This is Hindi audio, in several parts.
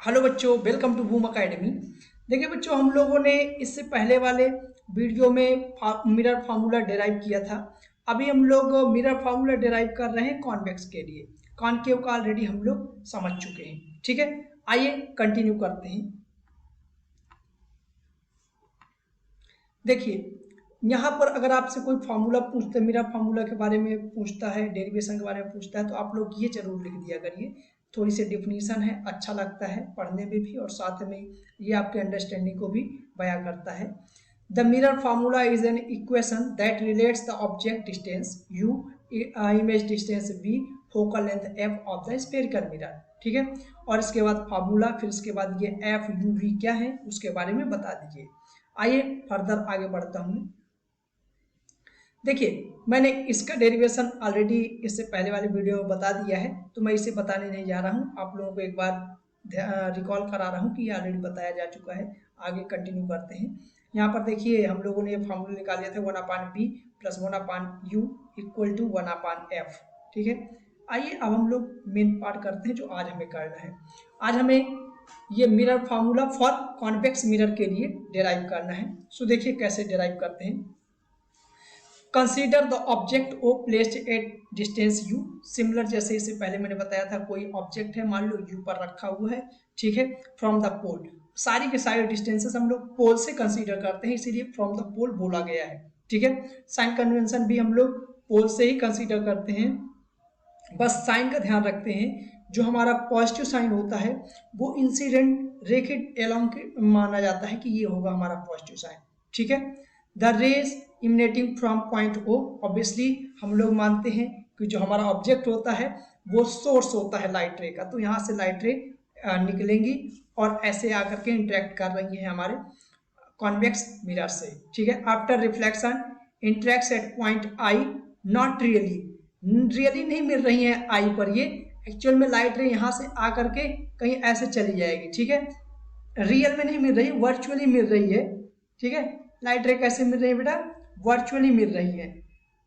हेलो बच्चों, वेलकम टू बूम अकेडमी। देखिए बच्चों, हम लोगों ने इससे पहले वाले वीडियो में मिरर फार्मूला डिराइव किया था। अभी हम लोग मिरर फार्मूला डिराइव कर रहे हैं कॉन्वेक्स के लिए। कॉनकेव का ऑलरेडी हम लोग समझ चुके हैं। ठीक है, आइए कंटिन्यू करते हैं। देखिए, यहाँ पर अगर आपसे कोई फार्मूला पूछता है, मिरर फार्मूला के बारे में पूछता है, डेरिवेशन के बारे में पूछता है, तो आप लोग ये जरूर लिख दिया करिए। थोड़ी सी डिफिनीशन है, अच्छा लगता है पढ़ने में भी और साथ में ये आपके अंडरस्टैंडिंग को भी बयां करता है। The mirror formula is an equation that relates the object distance u, image distance v, focal length f of the spherical mirror. ठीक है, और इसके बाद फार्मूला, फिर इसके बाद ये f u v क्या है उसके बारे में बता दीजिए। आइए फर्दर आगे बढ़ता हूँ। देखिए, मैंने इसका डेरिवेशन ऑलरेडी इससे पहले वाले वीडियो में बता दिया है, तो मैं इसे बताने नहीं जा रहा हूँ। आप लोगों को एक बार रिकॉल करा रहा हूँ कि ये ऑलरेडी बताया जा चुका है। आगे कंटिन्यू करते हैं। यहाँ पर देखिए, हम लोगों ने ये फार्मूला निकाल लिया था 1/b plus 1/u equal to 1/f। ठीक है, आइए अब हम लोग मेन पार्ट करते हैं जो आज हमें करना है। आज हमें ये mirror formula for convex mirror के लिए डिराइव करना है। सो देखिए कैसे डिराइव करते हैं। Consider the object O placed at distance u। Similar जैसे इससे पहले मैंने बताया था, कोई ऑब्जेक्ट है, मान लो u पर रखा हुआ है। ठीक है, फ्रॉम द पोल, सारी के सारे डिस्टेंसेस हम लोग पोल से कंसीडर करते हैं, इसीलिए फ्रॉम द पोल बोला गया है। ठीक है, साइन कन्वेंशन भी हम लोग पोल से ही कंसीडर करते हैं। बस साइन का ध्यान रखते हैं, जो हमारा पॉजिटिव साइन होता है वो इंसिडेंट रे के एलोंग के माना जाता है कि ये होगा हमारा पॉजिटिव साइन। ठीक है, the rays emanating from point O, obviously हम लोग मानते हैं कि जो हमारा ऑब्जेक्ट होता है वो सोर्स होता है लाइट रे का, तो यहाँ से लाइट रे निकलेंगी और ऐसे आकर के इंटरेक्ट कर रही है हमारे कॉन्वेक्स मिरर से। ठीक है, after reflection interacts at point I, not really, really नहीं मिल रही है आई पर, ये एक्चुअल में लाइट रे यहाँ से आकर के कहीं ऐसे चली जाएगी। ठीक है, रियल में नहीं मिल रही, वर्चुअली मिल रही है। ठीक है, लाइट रे कैसे मिल रही है बेटा, वर्चुअली मिल रही है,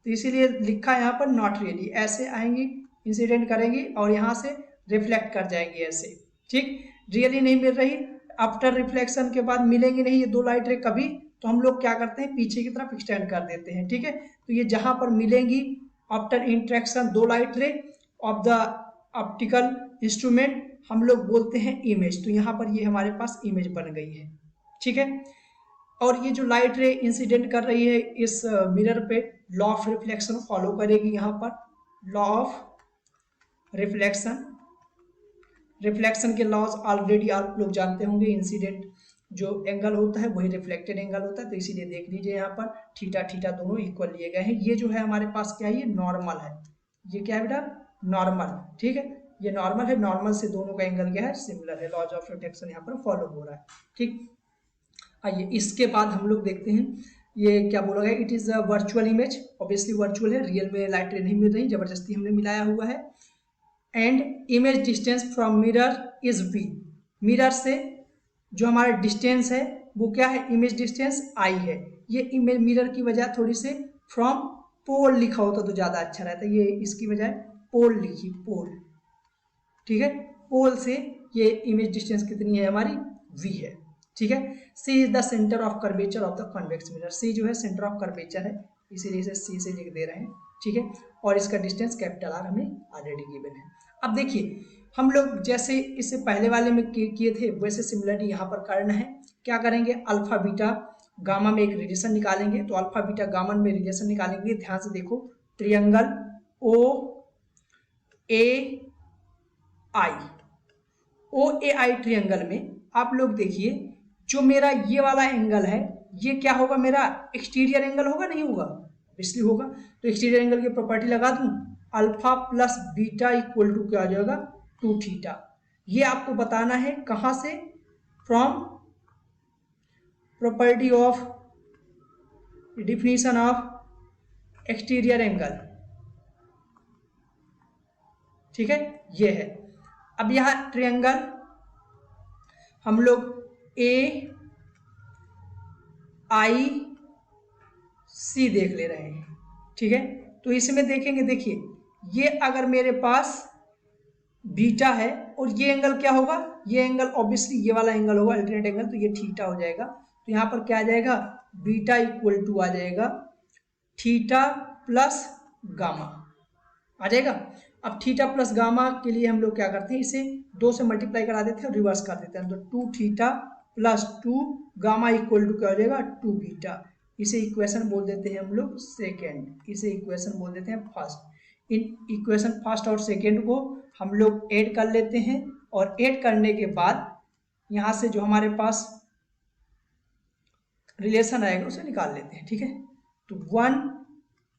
तो इसीलिए लिखा है यहाँ पर नॉट रियली। ऐसे आएंगी, इंसिडेंट करेंगी और यहाँ से रिफ्लेक्ट कर जाएंगी ऐसे। ठीक, रियली नहीं मिल रही, आफ्टर रिफ्लेक्शन के बाद मिलेंगी नहीं ये दो लाइट रे कभी, तो हम लोग क्या करते हैं पीछे की तरफ एक्सटेंड कर देते हैं। ठीक है, तो ये जहां पर मिलेंगी आफ्टर इंट्रैक्शन दो light ray of the optical instrument, हम लोग बोलते हैं इमेज। तो यहाँ पर ये हमारे पास इमेज बन गई है। ठीक है, और ये जो लाइट रे इंसिडेंट कर रही है इस मिरर पे, लॉ ऑफ रिफ्लेक्शन फॉलो करेगी। यहाँ पर लॉ ऑफ रिफ्लेक्शन, रिफ्लेक्शन के लॉज ऑलरेडी आप लोग जानते होंगे। इंसिडेंट जो एंगल होता है वही रिफ्लेक्टेड एंगल होता है, तो इसीलिए देख लीजिए यहाँ पर थीटा थीटा दोनों इक्वल लिए गए हैं। ये जो है हमारे पास क्या है, ये नॉर्मल है। ये क्या है बेटा, नॉर्मल। ठीक है, ये नॉर्मल है, नॉर्मल से दोनों का एंगल क्या है, सिमिलर है। लॉज ऑफ रिफ्लेक्शन यहाँ पर फॉलो हो रहा है। ठीक, आइए इसके बाद हम लोग देखते हैं ये क्या बोला गया। It is a virtual image, obviously virtual है, रियल में लाइट रे नहीं मिल रही, जबरदस्ती हमने मिलाया हुआ है। And image distance from mirror is v, mirror से जो हमारा डिस्टेंस है वो क्या है, इमेज डिस्टेंस i है। ये इमेज मिरर की बजाय थोड़ी से फ्रॉम पोल लिखा होता तो ज्यादा अच्छा रहता, ये इसकी बजाय पोल लिखी, पोल। ठीक है, पोल से ये इमेज डिस्टेंस कितनी है हमारी, v है। ठीक है, c is the centre of curvature of the convex mirror, c जो है सेंटर ऑफ कर्वेचर है, इसीलिए इसे c से लिख दे रहे हैं। ठीक है, और इसका डिस्टेंस कैपिटल R हमें ऑलरेडी गिवन है। अब देखिए, हम लोग जैसे इससे पहले वाले में किए थे वैसे सिमिलरिटी यहाँ पर करना है। क्या करेंगे, अल्फा बीटा गामा में एक रिलेशन निकालेंगे। तो अल्फा बीटा गामा में रिलेशन निकालेंगे, ध्यान से देखो, ट्रियंगल ओ ए आई, ओ ए आई ट्रियंगल में आप लोग देखिए, जो मेरा ये वाला एंगल है ये क्या होगा, मेरा एक्सटीरियर एंगल होगा, नहीं होगा, इसलिए होगा। तो एक्सटीरियर एंगल की प्रॉपर्टी लगा दूं, alpha plus beta equal to क्या आ जाएगा, 2 थीटा। ये आपको बताना है कहां से, from property of definition of exterior angle. ठीक है, ये है। अब यहां ट्रायंगल हम लोग ए आई सी देख ले रहे हैं। ठीक है, तो इसमें देखेंगे, देखिए ये अगर मेरे पास बीटा है, और ये एंगल क्या होगा, ये एंगल ऑब्वियसली ये वाला एंगल होगा अल्टरनेट एंगल, तो ये थीटा हो जाएगा। तो यहाँ पर क्या आ जाएगा, बीटा इक्वल टू आ जाएगा थीटा प्लस गामा आ जाएगा। अब थीटा प्लस गामा के लिए हम लोग क्या करते हैं, इसे 2 से मल्टीप्लाई करा देते हैं और रिवर्स कर देते हैं, तो 2 theta plus 2 gamma equal to क्या हो जाएगा, 2 बीटा। इसे इक्वेशन बोल देते हैं हम लोग सेकेंड, इसे इक्वेशन बोल देते हैं फर्स्ट। इन इक्वेशन फर्स्ट और सेकेंड को हम लोग ऐड कर लेते हैं, और ऐड करने के बाद यहाँ से जो हमारे पास रिलेशन आएगा उसे निकाल लेते हैं, ठीक है। तो 1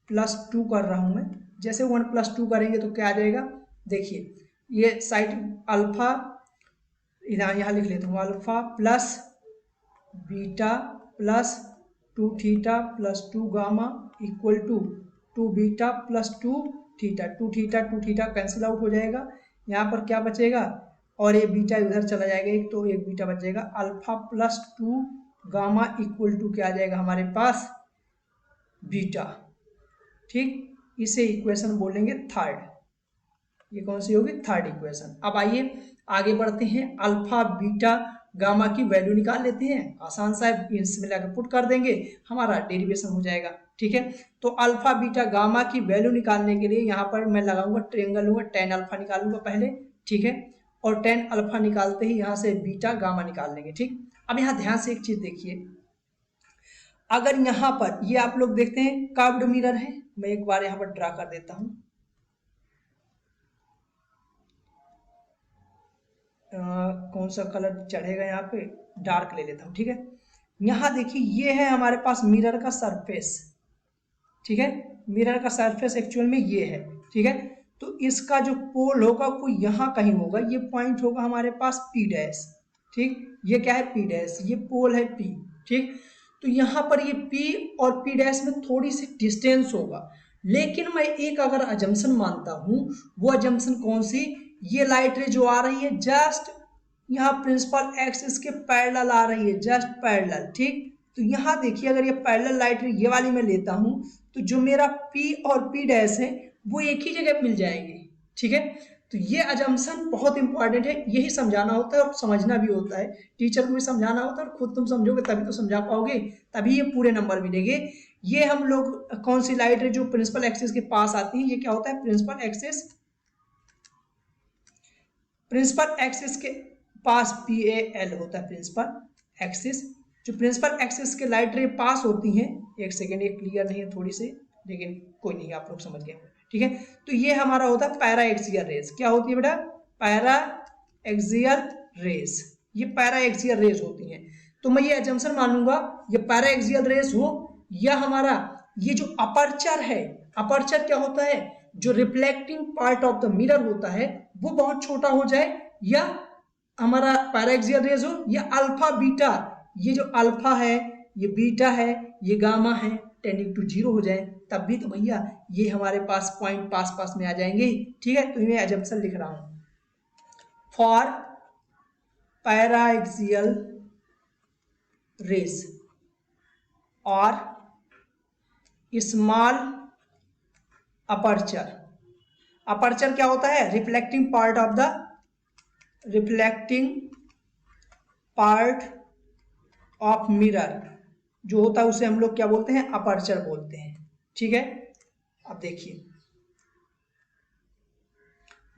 प्लस 2 कर रहा हूँ मैं, जैसे 1 प्लस 2 करेंगे तो क्या आ जाएगा, देखिए ये साइड अल्फा, यहाँ लिख लेता हूँ, alpha plus beta plus 2 theta plus 2 gamma equal to 2 beta plus 2 theta. 2 theta cancel out हो जाएगा, यहाँ पर क्या बचेगा, और ये बीटा उधर चला जाएगा एक, तो एक बीटा बच जाएगा। Alpha plus 2 gamma equal to क्या आ जाएगा हमारे पास, बीटा, ठीक। इसे इक्वेशन बोलेंगे थर्ड, ये कौन सी होगी, थर्ड इक्वेशन। अब आइए आगे बढ़ते हैं, अल्फा बीटा गामा की वैल्यू निकाल लेते हैं, आसान सा है, इसमें लाकर पुट कर देंगे, हमारा डेरिवेशन हो जाएगा, ठीक है। तो अल्फा बीटा गामा की वैल्यू निकालने के लिए यहाँ पर मैं लगाऊंगा ट्रायंगल, लूंगा tan अल्फा निकालूंगा पहले, ठीक है, और tan अल्फा निकालते ही यहाँ से बीटा गामा निकाल लेंगे, ठीक। अब यहाँ ध्यान से एक चीज देखिए, अगर यहाँ पर ये आप लोग देखते हैं कर्व्ड मिरर है, मैं एक बार यहाँ पर ड्रा कर देता हूँ, कौन सा कलर चढ़ेगा, यहाँ पे डार्क ले लेता हूँ, ठीक है। यहाँ देखिए ये है हमारे पास मिरर का सरफेस, ठीक है, मिरर का सरफेस एक्चुअल में ये है, ठीक है। तो इसका जो पोल होगा वो यहाँ कहीं होगा, ये पॉइंट होगा हमारे पास P डैश, ठीक, ये क्या है P डैश, ये पोल है P, ठीक। तो यहाँ पर ये P और P डैश में थोड़ी सी डिस्टेंस होगा, लेकिन मैं एक अगर अजम्पशन मानता हूँ, वो अजम्पशन कौन सी, ये लाइट रे जो आ रही है जस्ट यहाँ प्रिंसिपल एक्सिस के पैरेलल आ रही है, जस्ट पैरेलल, ठीक। तो यहाँ देखिए अगर ये पैरेलल लाइट रे ये वाली मैं लेता हूँ, तो जो मेरा P और P डैश है वो एक ही जगह मिल जाएंगे, ठीक है। तो ये अजम्पशन बहुत इंपॉर्टेंट है, यही समझाना होता है और समझना भी होता है, टीचर को भी समझाना होता है, और खुद तुम समझोगे तभी तो समझा पाओगे, तभी ये पूरे नंबर मिलेंगे। ये हम लोग कौन सी लाइट है जो प्रिंसिपल एक्सिस के पास आती है, ये क्या होता है, प्रिंसिपल एक्सिस, प्रिंसिपल एक्सिस के पास PAL होता है, प्रिंसिपल एक्सिस, जो प्रिंसिपल एक्सिस के लाइट रे पास होती हैं, एक सेकेंड ये क्लियर नहीं है थोड़ी सी, लेकिन कोई नहीं आप लोग समझ गए, ठीक है। तो ये हमारा होता है पैरा एक्सियल रेज, क्या होती है बेटा, पैरा एक्सियल रेज, ये पैरा एक्सियल रेज होती हैं। तो मैं ये एजम्पशन मानूंगा ये पैरा एक्सियल रेज हो, या हमारा ये जो अपर्चर है, अपर्चर क्या होता है, जो reflecting part of the mirror होता है वो बहुत छोटा हो जाए, या हमारा पैरा एक्सियल रेज हो, या अल्फा बीटा, ये जो अल्फा है, ये बीटा है, ये गामा है, टेंडिंग टू 0 हो जाए, तब भी तो भैया ये हमारे पास पॉइंट पास पास में आ जाएंगे, ठीक है। तो मैं एजम्पशन लिख रहा हूं, फॉर पैरा एक्सियल रेज और स्मॉल अपर्चर, अपर्चर क्या होता है, reflecting part of the, reflecting part of mirror जो होता है उसे हम लोग क्या बोलते हैं, अपर्चर बोलते हैं, ठीक है। अब देखिए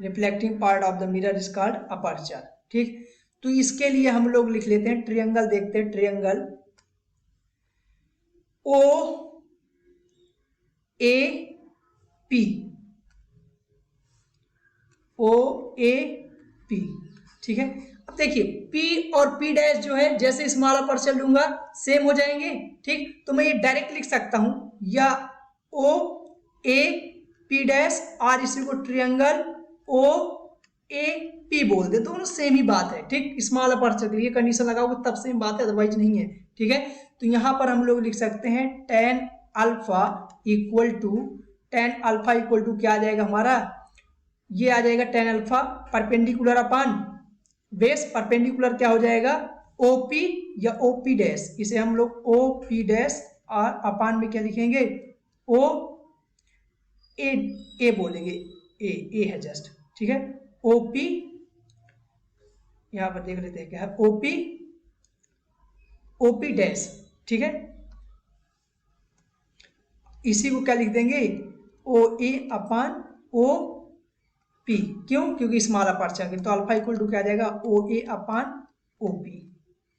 reflecting part of the mirror is called aperture, ठीक। तो इसके लिए हम लोग लिख लेते हैं ट्रायंगल, देखते हैं ट्रायंगल OAP, OAP, ठीक है। अब देखिए P और P डैश जो है जैसे स्मॉल अपर्चर लूंगा सेम हो जाएंगे, ठीक। तो मैं ये डायरेक्ट लिख सकता हूं, या OAP डैश और इसी को ट्रायंगल OAP बोल दे, दोनों सेम ही बात है, ठीक। स्मॉल अपर्चर के लिए कंडीशन लगाओगे तब सेम बात है, अदरवाइज नहीं है, ठीक है। तो यहां पर हम लोग लिख सकते हैं tan alpha equal to, tan alpha equal to क्या आ जाएगा हमारा, ये आ जाएगा tan alpha perpendicular upon base, perpendicular क्या हो जाएगा OP या OP डैश, इसे हम लोग OP डैश और अपान में क्या लिखेंगे OA बोलेंगे, ए है जस्ट, ठीक है। ओपी, यहां पर देख लेते हैं क्या है, ओपी, ओपी डैश, ठीक है। इसी को क्या लिख देंगे, ओ ए अपान ओ पी, क्यों, क्योंकि स्मॉल अपर्चर, तो अल्फा इक्वल टू क्या आ जाएगा, ओ ए अपान ओ पी,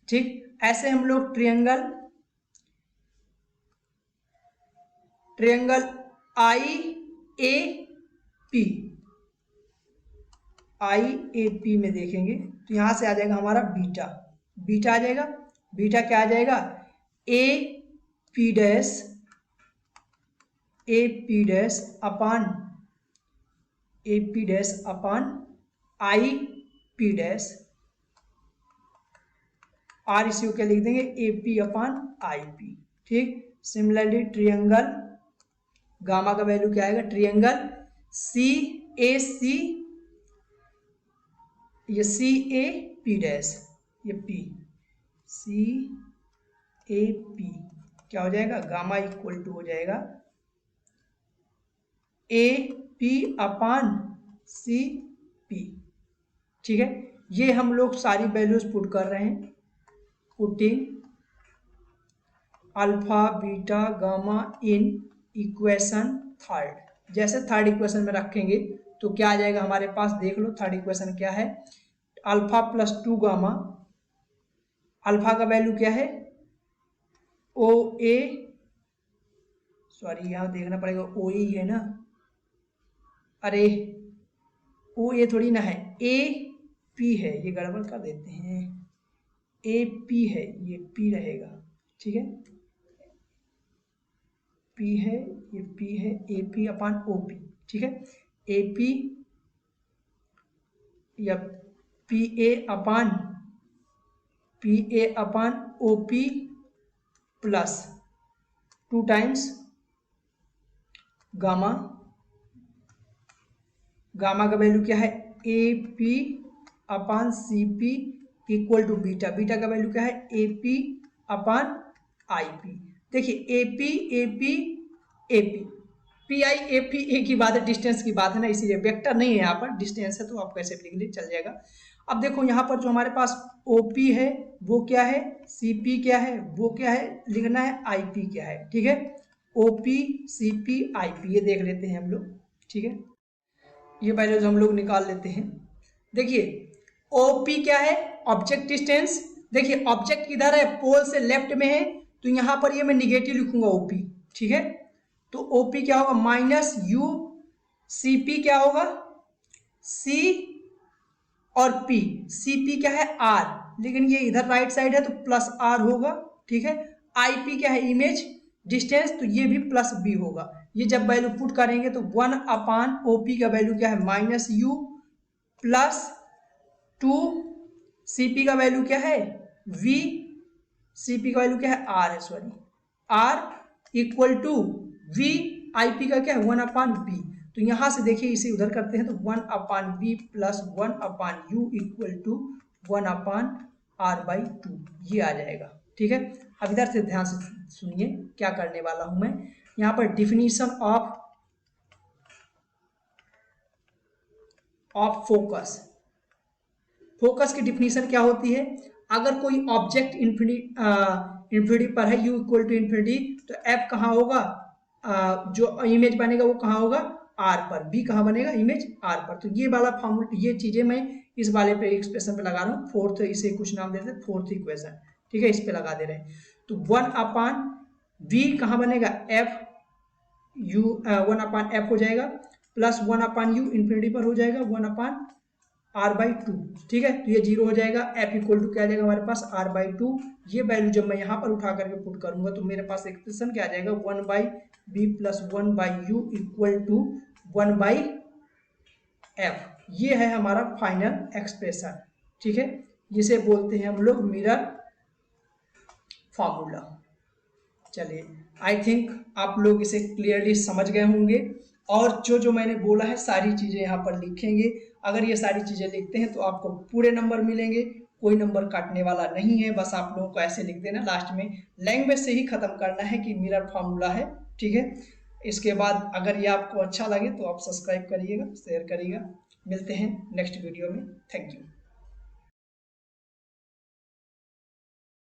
ठीक। ऐसे हम लोग triangle I A P, I A P में देखेंगे तो यहां से आ जाएगा हमारा बीटा, बीटा आ जाएगा, बीटा क्या आ जाएगा, A P dash, A P dash upon, A P dash upon I P dash, आर इसी को क्या लिख देंगे, A P upon I P, ठीक। सिमिलरली ट्रियंगल गामा का वैल्यू क्या आएगा, ट्रियंगल सी ए सी, ये सी ए पी डैश, ये पी, सी ए पी क्या हो जाएगा, गामा इक्वल टू हो जाएगा A P upon C P, ठीक है। ये हम लोग सारी वैल्यूज पुट कर रहे हैं, putting alpha beta gamma in equation third. जैसे थर्ड इक्वेशन में रखेंगे तो क्या आ जाएगा हमारे पास, देख लो थर्ड इक्वेशन क्या है, अल्फा प्लस 2 गामा, अल्फा का वैल्यू क्या है, ओ ए, सॉरी यहां देखना पड़ेगा, ओ ए है ना, अरे ओ ए थोड़ी ना है, ए पी है, ये गड़बड़ कर देते हैं, ए पी है, ये पी रहेगा, ठीक है, पी है, ये पी है, A P upon O P, ठीक है। ए पी या P A upon O P plus 2 times gamma, gamma का वैल्यू क्या है, A P upon C P equal to beta, beta का वैल्यू क्या है, A P upon I P. देखिए A P A P A P, P I A P एक ही बात है, डिस्टेंस की बात है ना, इसीलिए वेक्टर नहीं है यहाँ पर, डिस्टेंस है तो आप कैसे भी लिख लीजिए चल जाएगा। अब देखो यहाँ पर जो हमारे पास ओ पी है वो क्या है, सी पी क्या है, वो क्या है, लिखना है आई पी क्या है, ठीक है। O P C P I P, ये देख लेते हैं हम लोग, ठीक है, ये वैल्यूज हम लोग निकाल लेते हैं। देखिए ओपी क्या है, ऑब्जेक्ट डिस्टेंस, देखिए ऑब्जेक्ट किधर है, पोल से लेफ्ट में है, तो यहां पर ये मैं निगेटिव लिखूंगा ओपी, ठीक है। तो ओपी क्या होगा, माइनस यू, सीपी क्या होगा, सी और पी, सीपी क्या है आर, लेकिन ये इधर राइट साइड है तो प्लस आर होगा, ठीक है। आईपी क्या है, इमेज डिस्टेंस, तो ये भी प्लस बी होगा। ये जब वैल्यू पुट करेंगे तो 1 अपान ओपी का वैल्यू क्या है, माइनस यू प्लस 2, सीपी का वैल्यू क्या है वी, सीपी का वैल्यू क्या है आर है, sorry R equal to V, IP का क्या है 1 अपान बी। तो यहां से देखिए इसे उधर करते हैं तो 1 upon B plus 1 upon U equal to 1 upon R by 2, ये आ जाएगा, ठीक है। अब इधर से ध्यान से सुनिए क्या करने वाला हूं मैं, यहां पर डिफिनीशन ऑफ फोकस, फोकस की डिफिनीशन क्या होती है, अगर कोई ऑब्जेक्ट इन्फिनिटी पर है, u इक्वल टू इन्फिनिटी, तो f कहाँ होगा, जो इमेज बनेगा वो कहाँ होगा r पर, b कहाँ बनेगा, इमेज r पर। तो ये वाला फॉर्मूला, ये चीजें मैं इस वाले पे एक्सप्रेशन पे लगा रहा हूँ, फोर्थ, इसे कुछ नाम देते हैं फोर्थ इक्वेशन, ठीक है, इस पे लगा दे रहे हैं। तो 1 अपान v कहाँ बनेगा, f u 1 अपान f हो जाएगा, प्लस 1 अपान u इन्फिनिटी पर हो जाएगा 1 अपान आर बाई 2, ठीक है। तो ये 0 हो जाएगा, एफ इक्वल टू क्या आ जाएगा हमारे पास आर बाई 2। ये वैल्यू जब मैं यहाँ पर उठा करके पुट करूंगा तो मेरे पास एक्सप्रेशन क्या आ जाएगा, 1 by B plus 1 by U equal to 1 by F. ये है हमारा फाइनल एक्सप्रेशन, ठीक है, जिसे बोलते हैं हम लोग मिरर फॉर्मूला। चलिए आई थिंक आप लोग इसे क्लियरली समझ गए होंगे, और जो मैंने बोला है सारी चीज़ें यहाँ पर लिखेंगे। अगर ये सारी चीज़ें लिखते हैं तो आपको पूरे नंबर मिलेंगे, कोई नंबर काटने वाला नहीं है, बस आप लोगों को ऐसे लिख देना, लास्ट में लैंग्वेज से ही ख़त्म करना है कि मिरर फार्मूला है, ठीक है। इसके बाद अगर ये आपको अच्छा लगे तो आप सब्सक्राइब करिएगा, शेयर करिएगा, मिलते हैं नेक्स्ट वीडियो में। Thank you.